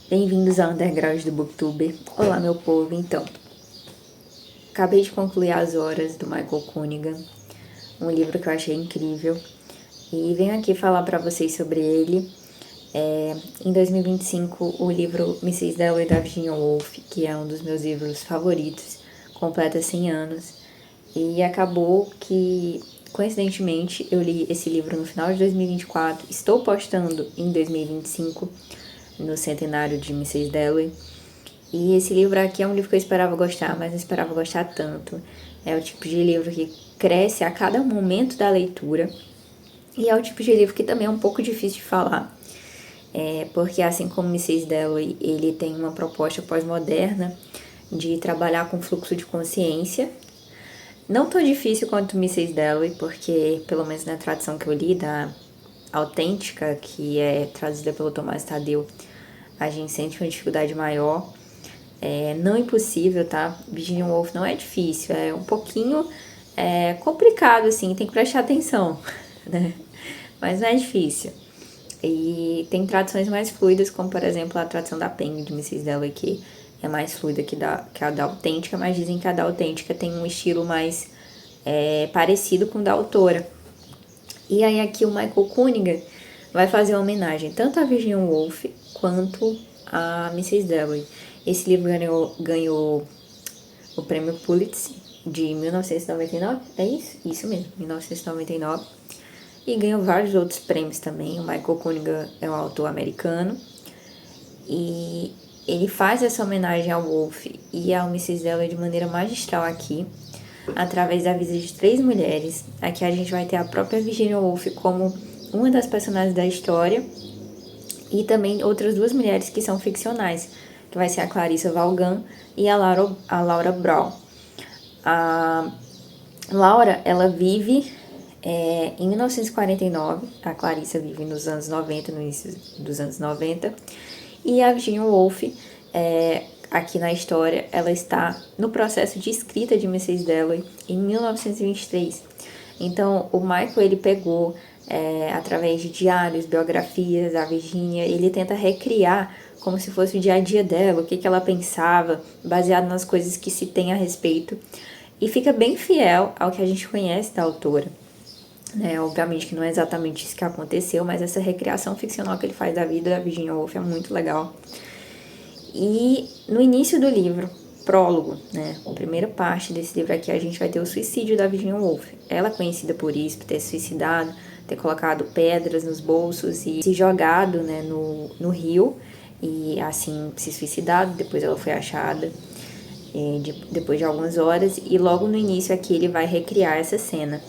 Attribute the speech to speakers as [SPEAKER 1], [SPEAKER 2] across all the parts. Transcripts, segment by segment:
[SPEAKER 1] Bem-vindos ao Underground do Booktuber. Olá, meu povo. Então, acabei de concluir As Horas, do Michael Cunningham, um livro que eu achei incrível, e venho aqui falar para vocês sobre ele. Em 2025, o livro Mrs. Dalloway, da Virginia Woolf, que é um dos meus livros favoritos, completa 100 anos, e acabou que, coincidentemente, eu li esse livro no final de 2024, estou postando em 2025, no centenário de Mrs. Dalloway. E esse livro aqui é um livro que eu esperava gostar, mas não esperava gostar tanto. É o tipo de livro que cresce a cada momento da leitura. E é o tipo de livro que também é um pouco difícil de falar. Porque assim como Mrs. Dalloway, ele tem uma proposta pós-moderna de trabalhar com fluxo de consciência. Não tão difícil quanto Mrs. Dalloway, porque pelo menos na tradução que eu li, da autêntica, que é traduzida pelo Tomás Tadeu, a gente sente uma dificuldade maior. Não impossível, tá? Virginia Woolf não é difícil, é um pouquinho complicado, assim, tem que prestar atenção, né? Mas não é difícil. E tem traduções mais fluidas, como por exemplo a tradução da Penny de Mrs. Dalloway, que é mais fluida que a da autêntica, mas dizem que a da autêntica tem um estilo mais parecido com o da autora. E aí aqui o Michael Cunningham vai fazer uma homenagem tanto a Virginia Woolf quanto a Mrs. Dalloway. Esse livro ganhou o prêmio Pulitzer de 1999, é isso? Isso mesmo, 1999. E ganhou vários outros prêmios também. O Michael Cunningham é um autor americano. E ele faz essa homenagem ao Woolf e ao Mrs. Dalloway de maneira magistral aqui, através da visita de 3 mulheres. Aqui a gente vai ter a própria Virginia Woolf como uma das personagens da história e também outras 2 mulheres que são ficcionais, que vai ser a Clarissa Vaughan e a Laura Brown. A Laura, ela vive em 1949, a Clarissa vive nos anos 90, no início dos anos 90, e a Virginia Woolf, aqui na história, ela está no processo de escrita de Mrs. Dalloway em 1923. Então, o Michael, ele pegou, através de diários, biografias, a Virginia, ele tenta recriar como se fosse o dia a dia dela, o que ela pensava, baseado nas coisas que se tem a respeito, e fica bem fiel ao que a gente conhece da autora. Obviamente que não é exatamente isso que aconteceu, mas essa recriação ficcional que ele faz da vida da Virginia Woolf é muito legal. E no início do livro, prólogo, a primeira parte desse livro aqui, a gente vai ter o suicídio da Virginia Woolf. Ela é conhecida por isso, por ter se suicidado, ter colocado pedras nos bolsos e se jogado, no rio, e assim se suicidado. Depois ela foi achada, depois de algumas horas, e logo no início aqui ele vai recriar essa cena.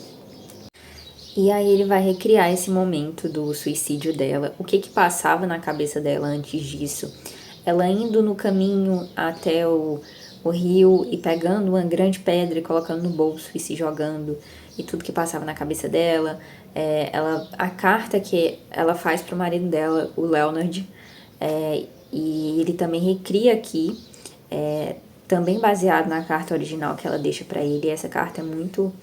[SPEAKER 1] E aí ele vai recriar esse momento do suicídio dela, o que passava na cabeça dela antes disso. Ela indo no caminho até o rio e pegando uma grande pedra e colocando no bolso e se jogando, e tudo que passava na cabeça dela. A carta que ela faz pro marido dela, o Leonard, e ele também recria aqui, também baseado na carta original que ela deixa para ele. E essa carta é muito,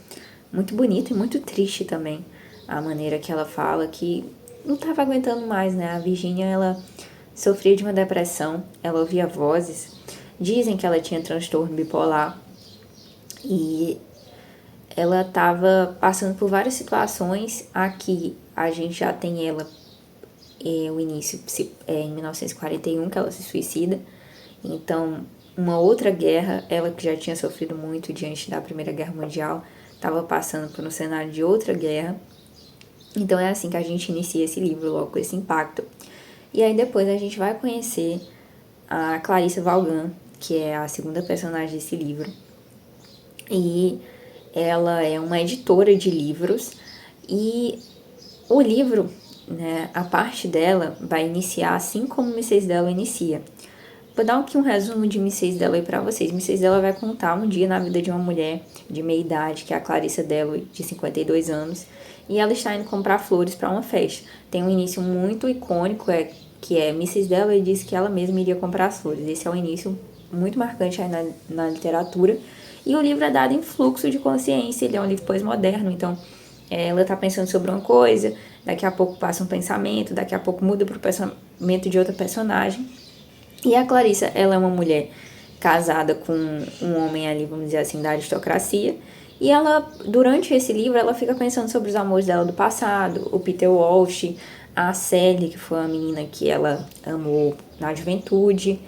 [SPEAKER 1] muito bonita e muito triste também, a maneira que ela fala que não estava aguentando mais, A Virginia, ela sofria de uma depressão, ela ouvia vozes, dizem que ela tinha transtorno bipolar e ela estava passando por várias situações. Aqui a gente já tem ela, o início em 1941, que ela se suicida. Então, uma outra guerra, ela que já tinha sofrido muito diante da Primeira Guerra Mundial, estava passando por um cenário de outra guerra. Então é assim que a gente inicia esse livro, logo com esse impacto. E aí depois a gente vai conhecer a Clarissa Vaughan, que é a segunda personagem desse livro. E ela é uma editora de livros, e o livro, a parte dela vai iniciar assim como Mrs. Dalloway inicia. Vou dar aqui um resumo de Mrs. Dalloway para vocês. Mrs. Dalloway vai contar um dia na vida de uma mulher de meia idade, que é a Clarissa Dalloway, de 52 anos, e ela está indo comprar flores para uma festa. Tem um início muito icônico, que é Mrs. Dalloway disse que ela mesma iria comprar as flores. Esse é um início muito marcante aí na literatura. E o livro é dado em fluxo de consciência, ele é um livro pós-moderno, então ela está pensando sobre uma coisa, daqui a pouco passa um pensamento, daqui a pouco muda para o pensamento de outra personagem. E a Clarissa, ela é uma mulher casada com um homem ali, vamos dizer assim, da aristocracia. E ela, durante esse livro, ela fica pensando sobre os amores dela do passado, o Peter Walsh, a Sally, que foi uma menina que ela amou na juventude.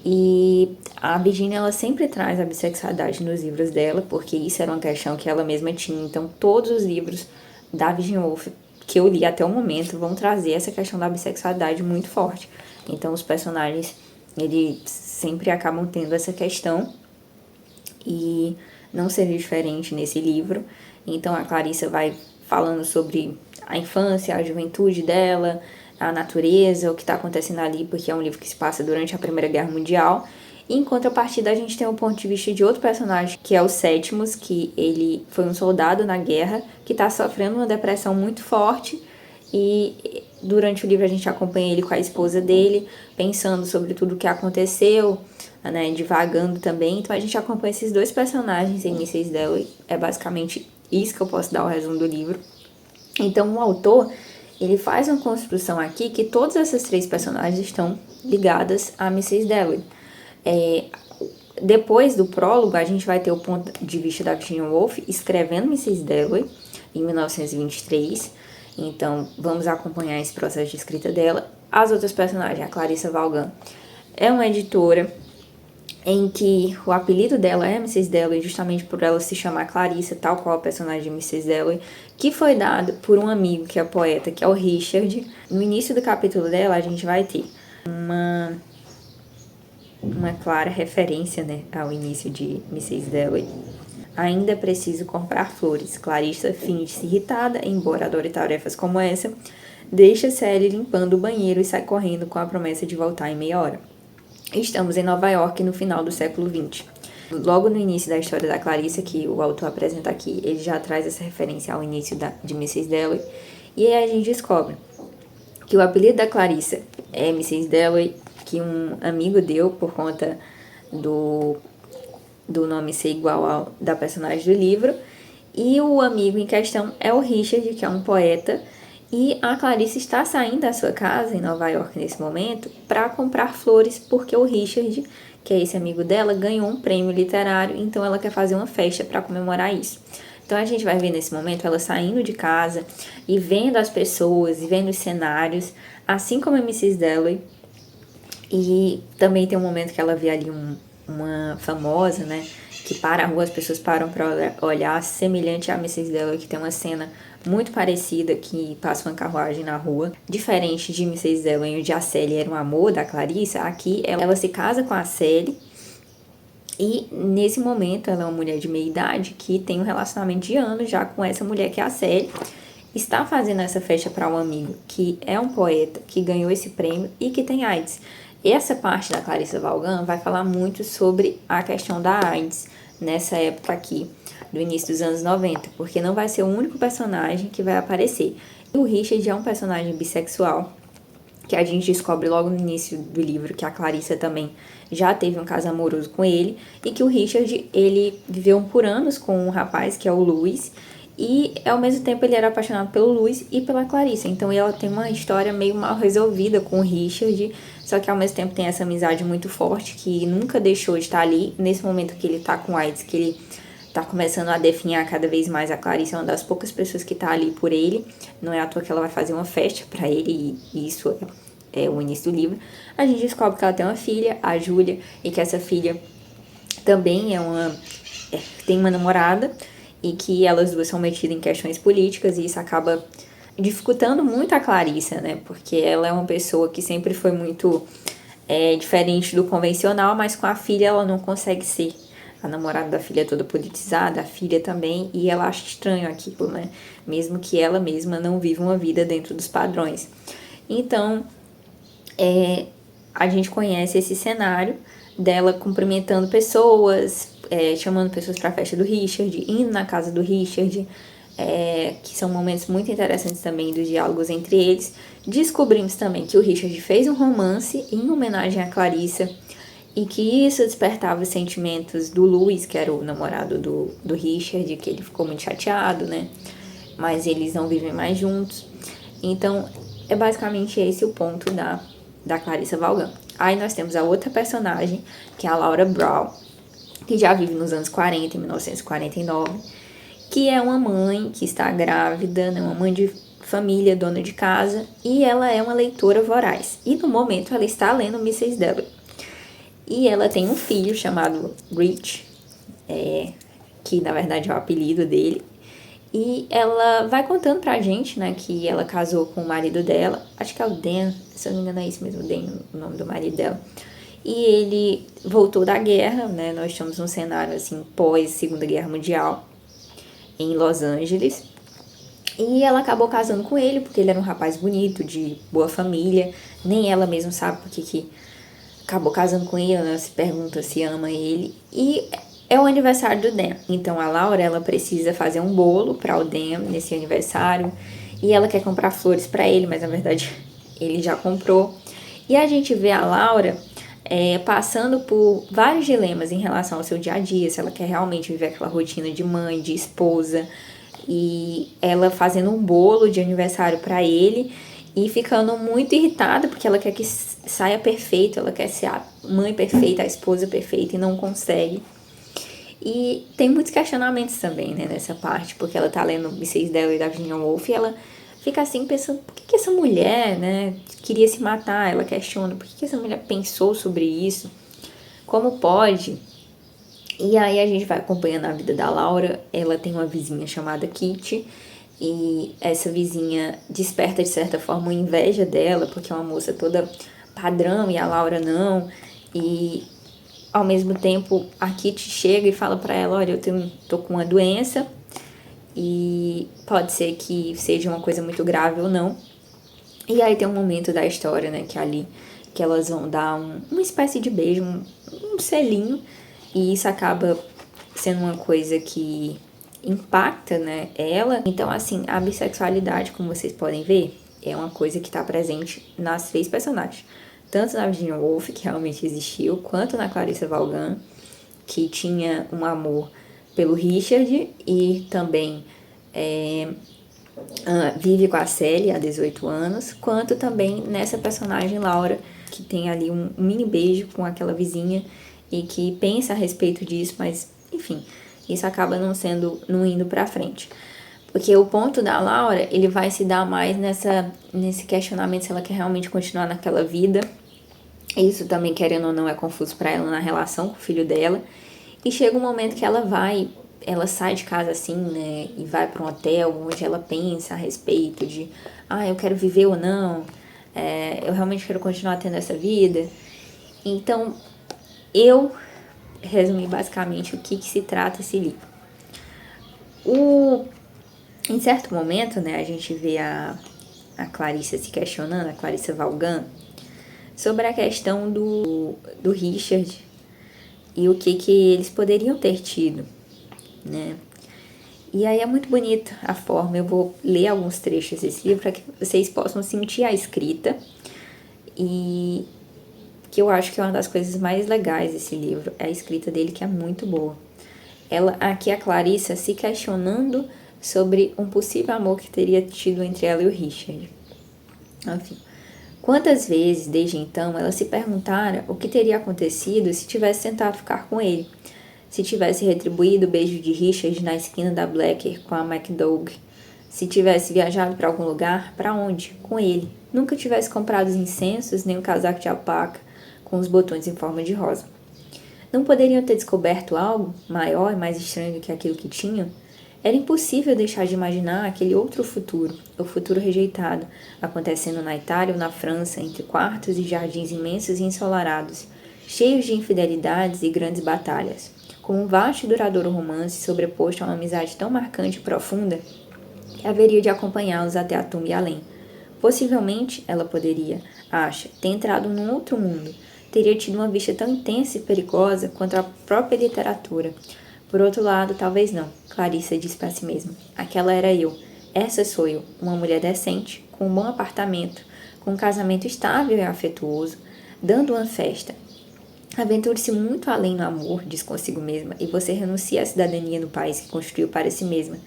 [SPEAKER 1] E a Virginia, ela sempre traz a bissexualidade nos livros dela, porque isso era uma questão que ela mesma tinha. Então, todos os livros da Virginia Woolf que eu li até o momento vão trazer essa questão da bissexualidade muito forte. Então, os personagens, eles sempre acabam tendo essa questão e não seria diferente nesse livro. Então, a Clarissa vai falando sobre a infância, a juventude dela, a natureza, o que está acontecendo ali, porque é um livro que se passa durante a Primeira Guerra Mundial. E em contrapartida, a gente tem o ponto de vista de outro personagem, que é o Sétimos, que ele foi um soldado na guerra, que está sofrendo uma depressão muito forte. E durante o livro a gente acompanha ele com a esposa dele, pensando sobre tudo o que aconteceu, né, divagando também. Então a gente acompanha esses dois personagens em Mrs. Dalloway. É basicamente isso que eu posso dar o resumo do livro. Então o autor, ele faz uma construção aqui que todas essas três personagens estão ligadas a Mrs. Dalloway. Depois do prólogo, a gente vai ter o ponto de vista da Virginia Woolf escrevendo Mrs. Dalloway em 1923. Então, vamos acompanhar esse processo de escrita dela. As outras personagens, a Clarissa Vaughan, é uma editora em que o apelido dela é Mrs. Dalloway, justamente por ela se chamar Clarissa, tal qual a personagem de Mrs. Dalloway, que foi dado por um amigo que é poeta, que é o Richard. No início do capítulo dela, a gente vai ter uma clara referência, né, ao início de Mrs. Dalloway. Ainda é preciso comprar flores. Clarissa finge-se irritada, embora adore tarefas como essa, deixa Sally limpando o banheiro e sai correndo com a promessa de voltar em meia hora. Estamos em Nova York no final do século XX. Logo no início da história da Clarissa, que o autor apresenta aqui, ele já traz essa referência ao início de Mrs. Dalloway. E aí a gente descobre que o apelido da Clarissa é Mrs. Dalloway, que um amigo deu por conta do nome ser igual ao da personagem do livro. E o amigo em questão é o Richard, que é um poeta. E a Clarissa está saindo da sua casa em Nova York nesse momento para comprar flores, porque o Richard, que é esse amigo dela, ganhou um prêmio literário, então ela quer fazer uma festa para comemorar isso. Então a gente vai ver nesse momento ela saindo de casa e vendo as pessoas e vendo os cenários, assim como a Mrs. Dalloway. E também tem um momento que ela vê ali uma famosa, né, que para a rua, as pessoas param para olhar, semelhante a Mrs. Dalloway, que tem uma cena muito parecida, que passa uma carruagem na rua. Diferente de Mrs. Dalloway, onde a Sally era um amor da Clarissa, aqui ela se casa com a Sally. E nesse momento ela é uma mulher de meia idade que tem um relacionamento de anos já com essa mulher que é a Sally. Está fazendo essa festa para um amigo que é um poeta, que ganhou esse prêmio e que tem AIDS. Essa parte da Clarissa Vaughan vai falar muito sobre a questão da AIDS nessa época aqui, do início dos anos 90, porque não vai ser o único personagem que vai aparecer. E o Richard é um personagem bissexual, que a gente descobre logo no início do livro que a Clarissa também já teve um caso amoroso com ele, e que o Richard, ele viveu por anos com um rapaz que é o Louis, e ao mesmo tempo ele era apaixonado pelo Louis e pela Clarissa. Então ela tem uma história meio mal resolvida com o Richard, só que ao mesmo tempo tem essa amizade muito forte que nunca deixou de estar ali. Nesse momento que ele tá com AIDS, que ele tá começando a definhar cada vez mais a Clarissa, é uma das poucas pessoas que tá ali por ele. Não é à toa que ela vai fazer uma festa pra ele, e isso é o início do livro. A gente descobre que ela tem uma filha, a Júlia, e que essa filha também tem uma namorada, e que elas duas são metidas em questões políticas, e isso acaba dificultando muito a Clarissa, né? Porque ela é uma pessoa que sempre foi muito diferente do convencional, mas com a filha ela não consegue ser. A namorada da filha é toda politizada, a filha também, e ela acha estranho aquilo, né? Mesmo que ela mesma não viva uma vida dentro dos padrões. Então, a gente conhece esse cenário dela cumprimentando pessoas, chamando pessoas para a festa do Richard, indo na casa do Richard, que são momentos muito interessantes também dos diálogos entre eles. Descobrimos também que o Richard fez um romance em homenagem à Clarissa, e que isso despertava os sentimentos do Louis, que era o namorado do Richard, que ele ficou muito chateado, né? Mas eles não vivem mais juntos. Então, é basicamente esse o ponto da Clarissa Vaughan. Aí nós temos a outra personagem, que é a Laura Brown, que já vive nos anos 40, em 1949, que é uma mãe que está grávida, né, uma mãe de família, dona de casa, e ela é uma leitora voraz. E no momento ela está lendo Mrs. Dalloway. E ela tem um filho chamado Rich, que na verdade é o apelido dele. E ela vai contando pra gente, né, que ela casou com o marido dela, acho que é o Dan, se eu não me engano é isso mesmo, Dan, o nome do marido dela. E ele voltou da guerra, né, nós estamos num cenário assim, pós Segunda Guerra Mundial, em Los Angeles. E ela acabou casando com ele, porque ele era um rapaz bonito, de boa família. Nem ela mesma sabe porque que acabou casando com ele, ela se pergunta se ama ele. E é o aniversário do Dan. Então a Laura, ela precisa fazer um bolo para o Dan nesse aniversário. E ela quer comprar flores para ele, mas na verdade ele já comprou. E a gente vê a Laura passando por vários dilemas em relação ao seu dia a dia, se ela quer realmente viver aquela rotina de mãe, de esposa, e ela fazendo um bolo de aniversário para ele e ficando muito irritada porque ela quer que saia perfeito, ela quer ser a mãe perfeita, a esposa perfeita e não consegue. E tem muitos questionamentos também, né, nessa parte, porque ela tá lendo Mrs. Dalloway da Virginia Woolf e ela fica assim pensando, por que essa mulher, né, queria se matar? Ela questiona, por que essa mulher pensou sobre isso? Como pode? E aí a gente vai acompanhando a vida da Laura. Ela tem uma vizinha chamada Kitty, e essa vizinha desperta de certa forma uma inveja dela, porque é uma moça toda padrão e a Laura não. E ao mesmo tempo a Kitty chega e fala pra ela, olha, tô com uma doença e pode ser que seja uma coisa muito grave ou não. E aí tem um momento da história, né, que é ali que elas vão dar uma espécie de beijo, um selinho, e isso acaba sendo uma coisa que impacta, né, ela. Então, assim, a bissexualidade, como vocês podem ver, é uma coisa que está presente nas 3 personagens. Tanto na Virginia Woolf, que realmente existiu, quanto na Clarissa Vaughan, que tinha um amor pelo Richard e também vive com a Sally há 18 anos, quanto também nessa personagem Laura, que tem ali um mini beijo com aquela vizinha e que pensa a respeito disso, mas enfim, isso acaba não indo pra frente. Porque o ponto da Laura, ele vai se dar mais nesse questionamento se ela quer realmente continuar naquela vida. Isso também, querendo ou não, é confuso pra ela na relação com o filho dela. E chega um momento que ela sai de casa assim, né, e vai para um hotel onde ela pensa a respeito de, eu quero viver ou não, eu realmente quero continuar tendo essa vida. Então, eu resumi basicamente o que se trata esse livro. Em certo momento, né, a gente vê a Clarissa se questionando, a Clarissa Vaughan, sobre a questão do Richard e o que eles poderiam ter tido, né? E aí é muito bonita a forma. Eu vou ler alguns trechos desse livro para que vocês possam sentir a escrita, e que eu acho que é uma das coisas mais legais desse livro, é a escrita dele, que é muito boa. Aqui a Clarissa se questionando sobre um possível amor que teria tido entre ela e o Richard. Enfim, quantas vezes desde então ela se perguntara o que teria acontecido se tivesse tentado ficar com ele, se tivesse retribuído o beijo de Richard na esquina da Blacker com a MacDougall, se tivesse viajado para algum lugar, para onde? Com ele. Nunca tivesse comprado os incensos nem o casaco de alpaca com os botões em forma de rosa. Não poderiam ter descoberto algo maior e mais estranho do que aquilo que tinham? Era impossível deixar de imaginar aquele outro futuro, o futuro rejeitado, acontecendo na Itália ou na França, entre quartos e jardins imensos e ensolarados, cheios de infidelidades e grandes batalhas, com um vasto e duradouro romance sobreposto a uma amizade tão marcante e profunda que haveria de acompanhá-los até a tumba e além. Possivelmente, ela poderia, ter entrado num outro mundo, teria tido uma vista tão intensa e perigosa quanto a própria literatura. Por outro lado, talvez não. Clarissa disse para si mesma. Aquela era eu. Essa sou eu, uma mulher decente, com um bom apartamento, com um casamento estável e afetuoso, dando uma festa. Aventure-se muito além no amor, diz consigo mesma, e você renuncia à cidadania no país que construiu para si mesma.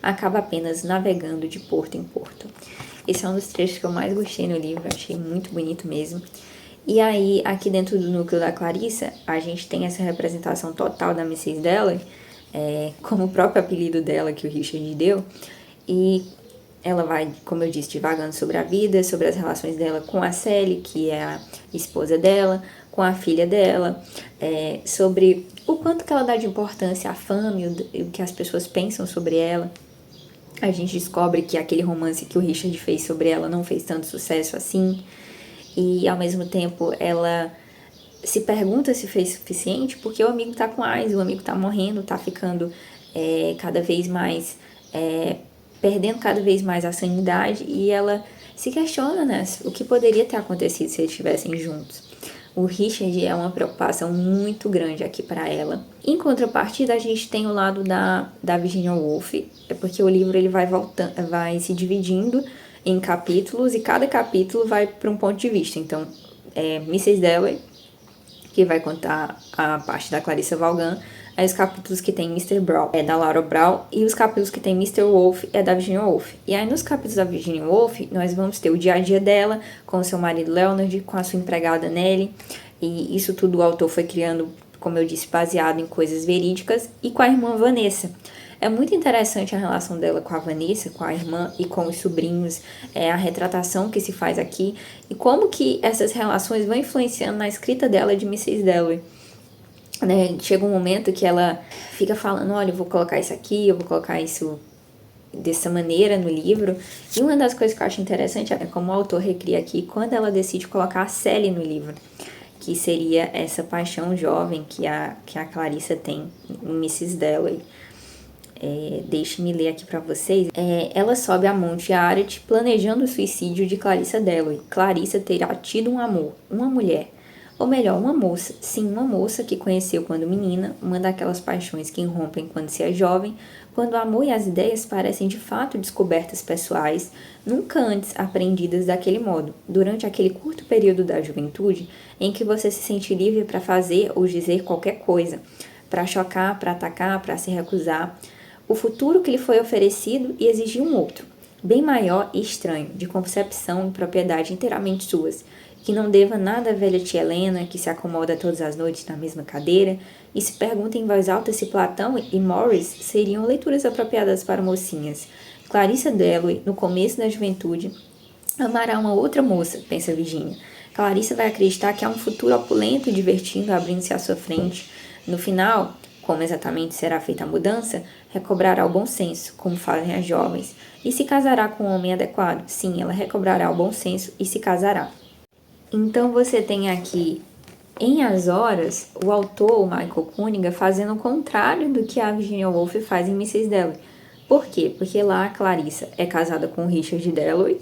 [SPEAKER 1] Acaba apenas navegando de porto em porto. Esse é um dos trechos que eu mais gostei no livro, achei muito bonito mesmo. E aí, aqui dentro do núcleo da Clarissa, a gente tem essa representação total da Mrs. Dalloway, como o próprio apelido dela que o Richard deu, e ela vai, como eu disse, divagando sobre a vida, sobre as relações dela com a Sally, que é a esposa dela, com a filha dela, sobre o quanto que ela dá de importância à fama e o que as pessoas pensam sobre ela. A gente descobre que aquele romance que o Richard fez sobre ela não fez tanto sucesso assim, e ao mesmo tempo ela se pergunta se fez suficiente, porque o amigo tá com AIDS, o amigo tá morrendo, tá ficando cada vez mais, perdendo cada vez mais a sanidade, e ela se questiona, né, o que poderia ter acontecido se eles estivessem juntos. O Richard é uma preocupação muito grande aqui para ela. Em contrapartida, a gente tem o lado da Virginia Woolf, porque o livro ele vai se dividindo em capítulos e cada capítulo vai para um ponto de vista. Então, Mrs. Dalloway, que vai contar a parte da Clarissa Vaughan, aí os capítulos que tem Mr. Brown é da Laura Brown, e os capítulos que tem Mr. Woolf é da Virginia Woolf. E aí nos capítulos da Virginia Woolf, nós vamos ter o dia a dia dela, com o seu marido Leonard, com a sua empregada Nellie, e isso tudo o autor foi criando, como eu disse, baseado em coisas verídicas, e com a irmã Vanessa. É muito interessante a relação dela com a Vanessa, com a irmã e com os sobrinhos, a retratação que se faz aqui e como que essas relações vão influenciando na escrita dela de Mrs. Dalloway. Né? Chega um momento que ela fica falando, olha, eu vou colocar isso aqui, eu vou colocar isso dessa maneira no livro. E uma das coisas que eu acho interessante é como o autor recria aqui, quando ela decide colocar a Sally no livro, que seria essa paixão jovem que a Clarissa tem em Mrs. Dalloway. Deixe-me ler aqui para vocês. Ela sobe a Monte Ararat planejando o suicídio de Clarissa Dalloway. Clarissa terá tido um amor, uma mulher, ou melhor, uma moça. Sim, uma moça que conheceu quando menina, uma daquelas paixões que irrompem quando se é jovem, quando o amor e as ideias parecem de fato descobertas pessoais, nunca antes aprendidas daquele modo, durante aquele curto período da juventude em que você se sente livre para fazer ou dizer qualquer coisa, para chocar, para atacar, para se recusar. O futuro que lhe foi oferecido e exigiu um outro, bem maior e estranho, de concepção e propriedade inteiramente suas, que não deva nada à velha tia Helena, que se acomoda todas as noites na mesma cadeira, e se pergunta em voz alta se Platão e Morris seriam leituras apropriadas para mocinhas. Clarissa Dalloway, no começo da juventude, amará uma outra moça, pensa Virginia. Clarissa vai acreditar que há um futuro opulento e divertido abrindo-se à sua frente. No final, como exatamente será feita a mudança, recobrará o bom senso, como fazem as jovens, e se casará com um homem adequado. Sim, ela recobrará o bom senso e se casará. Então você tem aqui, em As Horas, o autor, o Michael Cunningham, fazendo o contrário do que a Virginia Woolf faz em Mrs. Dalloway. Por quê? Porque lá a Clarissa é casada com o Richard Dalloway,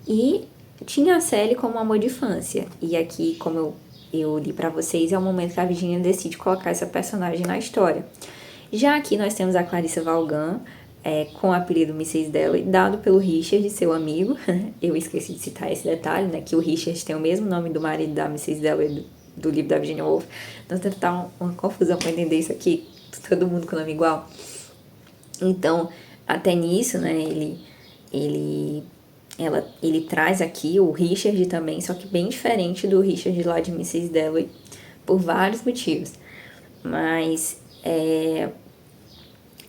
[SPEAKER 1] e tinha a Sally como amor de infância. E aqui, como eu li para vocês, é o momento que a Virginia decide colocar essa personagem na história. Já aqui nós temos a Clarissa Vaughan, com o apelido Mrs. Dalloway, dado pelo Richard, seu amigo. Eu esqueci de citar esse detalhe, né, que o Richard tem o mesmo nome do marido da Mrs. Dalloway do livro da Virginia Woolf. Então deve estar uma confusão para entender isso aqui, todo mundo com nome igual. Então, até nisso, né, ele traz aqui o Richard também, só que bem diferente do Richard lá de Mrs. Dalloway, por vários motivos. Mas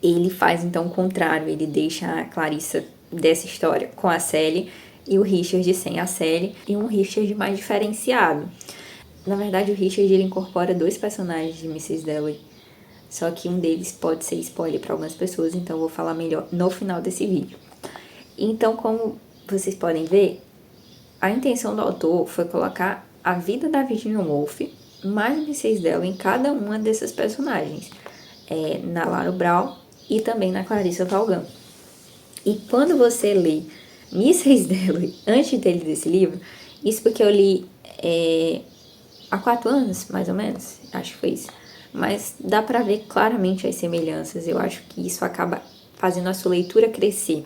[SPEAKER 1] ele faz então o contrário, ele deixa a Clarissa dessa história com a Sally e o Richard sem a Sally, e um Richard mais diferenciado. Na verdade, o Richard ele incorpora dois personagens de Mrs. Dalloway, só que um deles pode ser spoiler para algumas pessoas, então eu vou falar melhor no final desse vídeo. Então, como vocês podem ver, a intenção do autor foi colocar a vida da Virginia Woolf mais Mrs. Dalloway em cada uma dessas personagens, na Laura Brown e também na Clarissa Vaughan. E quando você lê Mrs. Dalloway antes de ler esse livro, isso porque eu li há 4 anos, mais ou menos, acho que foi isso, mas dá pra ver claramente as semelhanças. Eu acho que isso acaba fazendo a sua leitura crescer,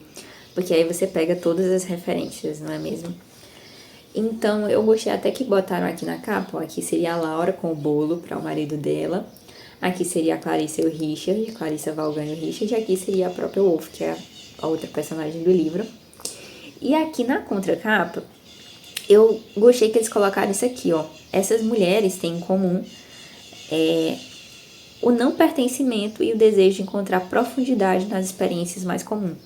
[SPEAKER 1] porque aí você pega todas as referências, não é mesmo? Então, eu gostei até que botaram aqui na capa, ó, aqui seria a Laura com o bolo para o marido dela, aqui seria a Clarissa e o Richard, Clarissa Vaughan e o Richard, e aqui seria a própria Woolf, que é a outra personagem do livro. E aqui na contracapa, eu gostei que eles colocaram isso aqui, ó. Essas mulheres têm em comum o não pertencimento e o desejo de encontrar profundidade nas experiências mais comuns.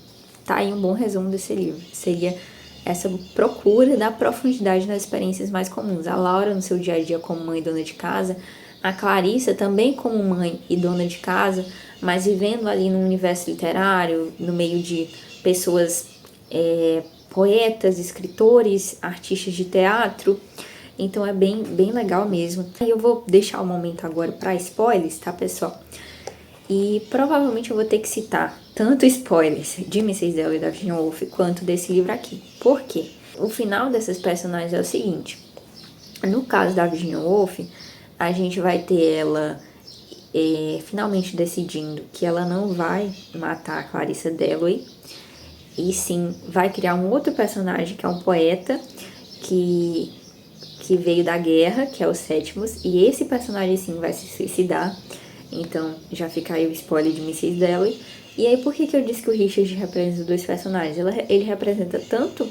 [SPEAKER 1] Tá aí um bom resumo desse livro. Seria essa procura da profundidade nas experiências mais comuns. A Laura no seu dia a dia como mãe e dona de casa, a Clarissa também como mãe e dona de casa, mas vivendo ali no universo literário, no meio de pessoas poetas, escritores, artistas de teatro. Então é bem legal mesmo. E eu vou deixar o momento agora para spoilers, tá, pessoal? E provavelmente eu vou ter que citar tanto spoilers de Mrs. Dalloway da Virginia Woolf quanto desse livro aqui. Por quê? O final dessas personagens é o seguinte. No caso da Virginia Woolf, a gente vai ter ela finalmente decidindo que ela não vai matar a Clarissa Dalloway, e sim vai criar um outro personagem que é um poeta que veio da guerra, que é o Sétimos, e esse personagem sim vai se suicidar. Então já fica aí o spoiler de Mrs. Dalloway. E aí por que eu disse que o Richard representa os dois personagens? Ele representa tanto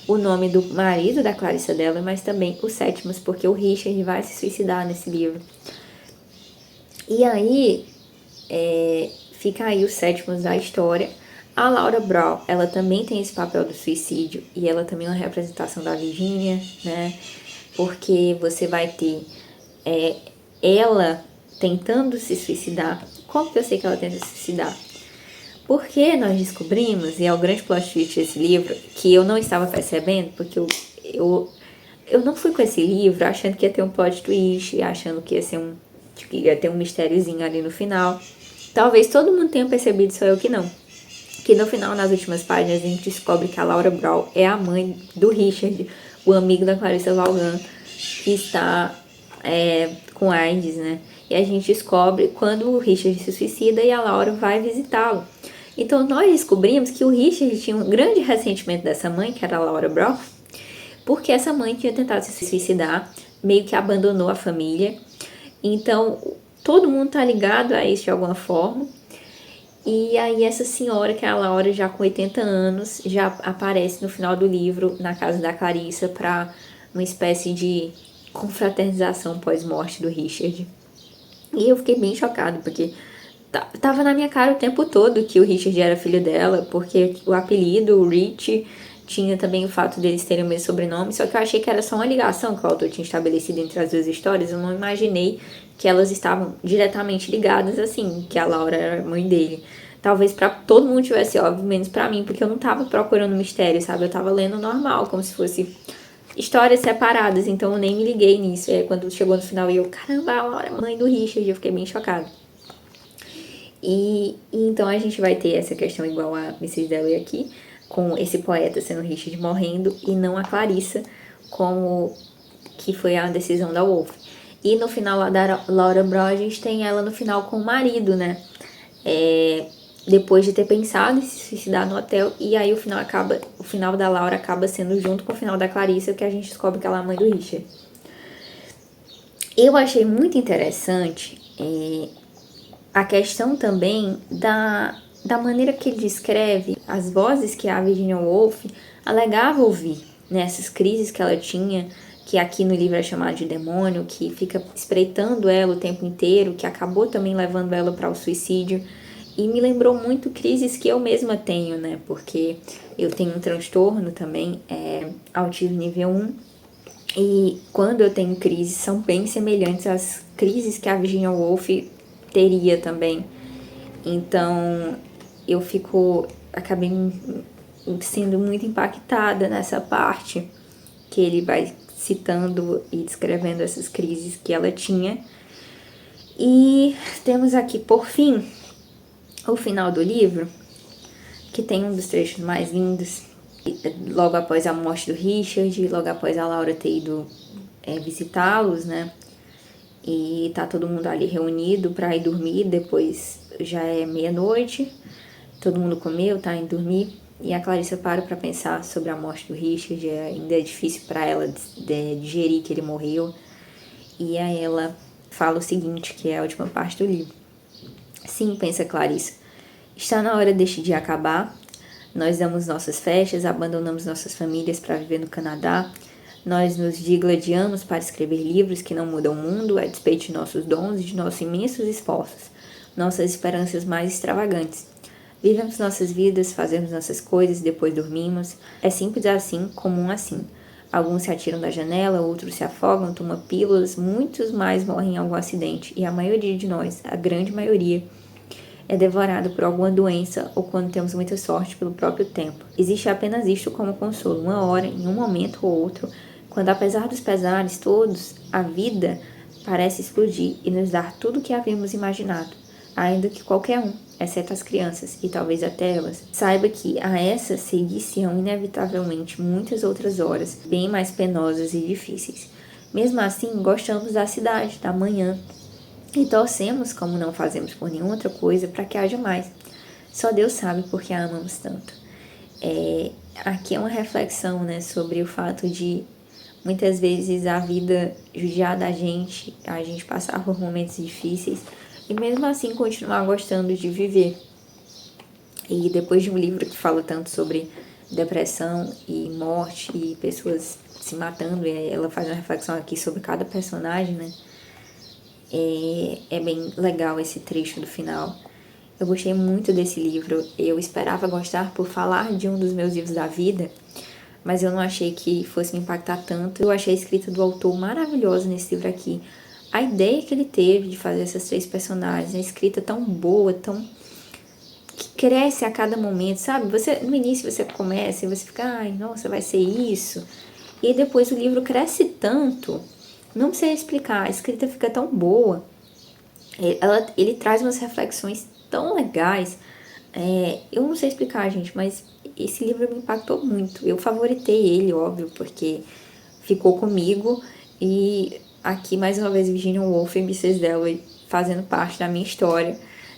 [SPEAKER 1] o nome do marido da Clarissa Dalloway, mas também o Sétimos, porque o Richard vai se suicidar nesse livro. E aí fica aí o Sétimos da história. A Laura Brown, ela também tem esse papel do suicídio, e ela também é uma representação da Virginia, né? Porque você vai ter ela tentando se suicidar. Como que eu sei que ela tenta se suicidar? Porque nós descobrimos, e é o grande plot twist desse livro, que eu não estava percebendo, porque eu não fui com esse livro achando que ia ter um plot twist, achando que ia ter um mistériozinho ali no final. Talvez todo mundo tenha percebido, só eu que não. Que no final, nas últimas páginas, a gente descobre que a Laura Brown é a mãe do Richard, o amigo da Clarissa Vaughan, que está com AIDS, né? E a gente descobre quando o Richard se suicida e a Laura vai visitá-lo. Então, nós descobrimos que o Richard tinha um grande ressentimento dessa mãe, que era a Laura Brown, porque essa mãe tinha tentado se suicidar, meio que abandonou a família. Então, todo mundo tá ligado a isso de alguma forma. E aí essa senhora, que é a Laura, já com 80 anos, já aparece no final do livro, na casa da Clarissa, para uma espécie de confraternização pós-morte do Richard. E eu fiquei bem chocada, porque tava na minha cara o tempo todo que o Richard era filho dela, porque o apelido, o Rich, tinha também o fato deles terem o mesmo sobrenome, só que eu achei que era só uma ligação que o autor tinha estabelecido entre as duas histórias. Eu não imaginei que elas estavam diretamente ligadas, assim, que a Laura era mãe dele. Talvez pra todo mundo tivesse óbvio, menos pra mim, porque eu não tava procurando mistério, sabe? Eu tava lendo normal, como se fosse histórias separadas, então eu nem me liguei nisso. E aí quando chegou no final, eu, caramba, a Laura é mãe do Richard, eu fiquei bem chocada. E então a gente vai ter essa questão igual a Mrs. Dalloway aqui, com esse poeta sendo Richard morrendo, e não a Clarissa, como que foi a decisão da Woolf. E no final lá da Laura Brown, a gente tem ela no final com o marido, né? Depois de ter pensado em se suicidar no hotel, e aí o final da Laura acaba sendo junto com o final da Clarissa, que a gente descobre que ela é a mãe do Richard. Eu achei muito interessante a questão também da maneira que ele descreve as vozes que a Virginia Woolf alegava ouvir, nessas crises que ela tinha, que aqui no livro é chamado de demônio, que fica espreitando ela o tempo inteiro, que acabou também levando ela para o suicídio. E me lembrou muito crises que eu mesma tenho, né? Porque eu tenho um transtorno também, autismo nível 1. E quando eu tenho crises, são bem semelhantes às crises que a Virginia Woolf teria também. Então, acabei sendo muito impactada nessa parte que ele vai citando e descrevendo essas crises que ela tinha. E temos aqui, por fim, o final do livro, que tem um dos trechos mais lindos. Logo após a morte do Richard, logo após a Laura ter ido visitá-los, né? E tá todo mundo ali reunido pra ir dormir, depois já é meia-noite, todo mundo comeu, tá indo dormir, e a Clarissa para pra pensar sobre a morte do Richard, ainda é difícil pra ela digerir que ele morreu, e aí ela fala o seguinte, que é a última parte do livro. Sim, pensa Clarissa, está na hora deste dia acabar, nós damos nossas festas, abandonamos nossas famílias para viver no Canadá, Nós nos digladiamos para escrever livros que não mudam o mundo a despeito de nossos dons e de nossos imensos esforços, nossas esperanças mais extravagantes. Vivemos nossas vidas, fazemos nossas coisas e depois dormimos. É simples assim, comum assim. Alguns se atiram da janela, outros se afogam, tomam pílulas, muitos mais morrem em algum acidente, e a maioria de nós, a grande maioria, é devorado por alguma doença ou quando temos muita sorte pelo próprio tempo. Existe apenas isto como consolo, uma hora, em um momento ou outro, quando apesar dos pesares todos, a vida parece explodir e nos dar tudo o que havíamos imaginado, ainda que qualquer um, exceto as crianças e talvez até elas, saiba que a essas seguir-se-ão inevitavelmente muitas outras horas, bem mais penosas e difíceis. Mesmo assim, gostamos da cidade, da manhã, e torcemos, como não fazemos por nenhuma outra coisa, para que haja mais. Só Deus sabe por que a amamos tanto. Aqui é uma reflexão, né, sobre o fato de muitas vezes a vida judiar da gente, a gente passar por momentos difíceis e mesmo assim continuar gostando de viver. E depois de um livro que fala tanto sobre depressão e morte e pessoas se matando, e ela faz uma reflexão aqui sobre cada personagem, né? É bem legal esse trecho do final. Eu gostei muito desse livro. Eu esperava gostar por falar de um dos meus livros da vida, mas eu não achei que fosse me impactar tanto. Eu achei a escrita do autor maravilhosa nesse livro aqui. A ideia que ele teve de fazer essas 3 personagens, a escrita tão boa, tão que cresce a cada momento, sabe? Você no início você começa e você fica, ai, nossa, vai ser isso. E aí depois o livro cresce tanto, não sei explicar, a escrita fica tão boa. Ele traz umas reflexões tão legais. Eu não sei explicar, gente, mas esse livro me impactou muito. Eu favoritei ele, óbvio, porque ficou comigo. E aqui, mais uma vez, Virginia Woolf e Mrs. Dalloway fazendo parte da minha história,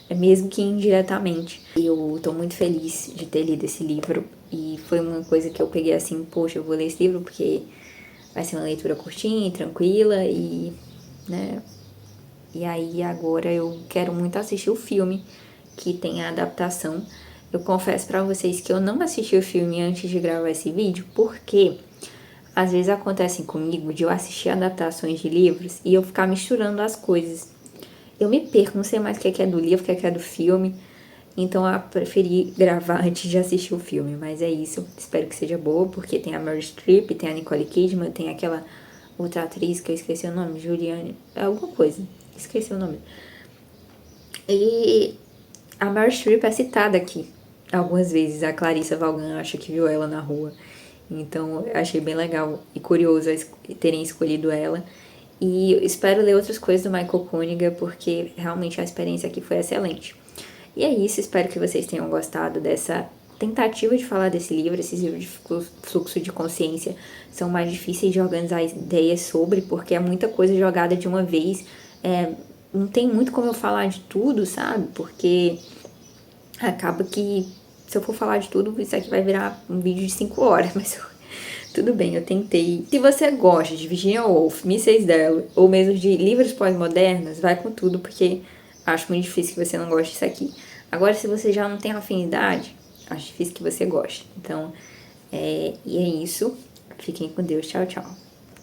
[SPEAKER 1] mesmo que indiretamente. Eu tô muito feliz de ter lido esse livro. E foi uma coisa que eu peguei assim, poxa, eu vou ler esse livro porque vai ser uma leitura curtinha e tranquila e, né... E aí agora eu quero muito assistir o filme que tem a adaptação. Eu confesso pra vocês que eu não assisti o filme antes de gravar esse vídeo, porque às vezes acontece comigo de eu assistir adaptações de livros e eu ficar misturando as coisas. Eu me perco, não sei mais o que é do livro, o que é do filme. Então eu preferi gravar antes de assistir o filme, mas é isso. Espero que seja boa, porque tem a Meryl Streep, tem a Nicole Kidman, tem aquela outra atriz que eu esqueci o nome, Juliane, alguma coisa. Esqueci o nome. E a Meryl Streep é citada aqui algumas vezes. A Clarissa Vaughan acha que viu ela na rua. Então, eu achei bem legal e curioso terem escolhido ela. E eu espero ler outras coisas do Michael Cunningham, porque realmente a experiência aqui foi excelente. E é isso, espero que vocês tenham gostado dessa tentativa de falar desse livro. Esses livros de fluxo de consciência são mais difíceis de organizar ideias sobre, porque é muita coisa jogada de uma vez. Não tem muito como eu falar de tudo, sabe? Porque acaba que se eu for falar de tudo, isso aqui vai virar um vídeo de 5 horas, mas tudo bem, eu tentei. Se você gosta de Virginia Woolf, Mrs. Dalloway, ou mesmo de livros pós-modernos, vai com tudo, porque acho muito difícil que você não goste disso aqui. Agora, se você já não tem afinidade, acho difícil que você goste. Então, e é isso. Fiquem com Deus. Tchau, tchau.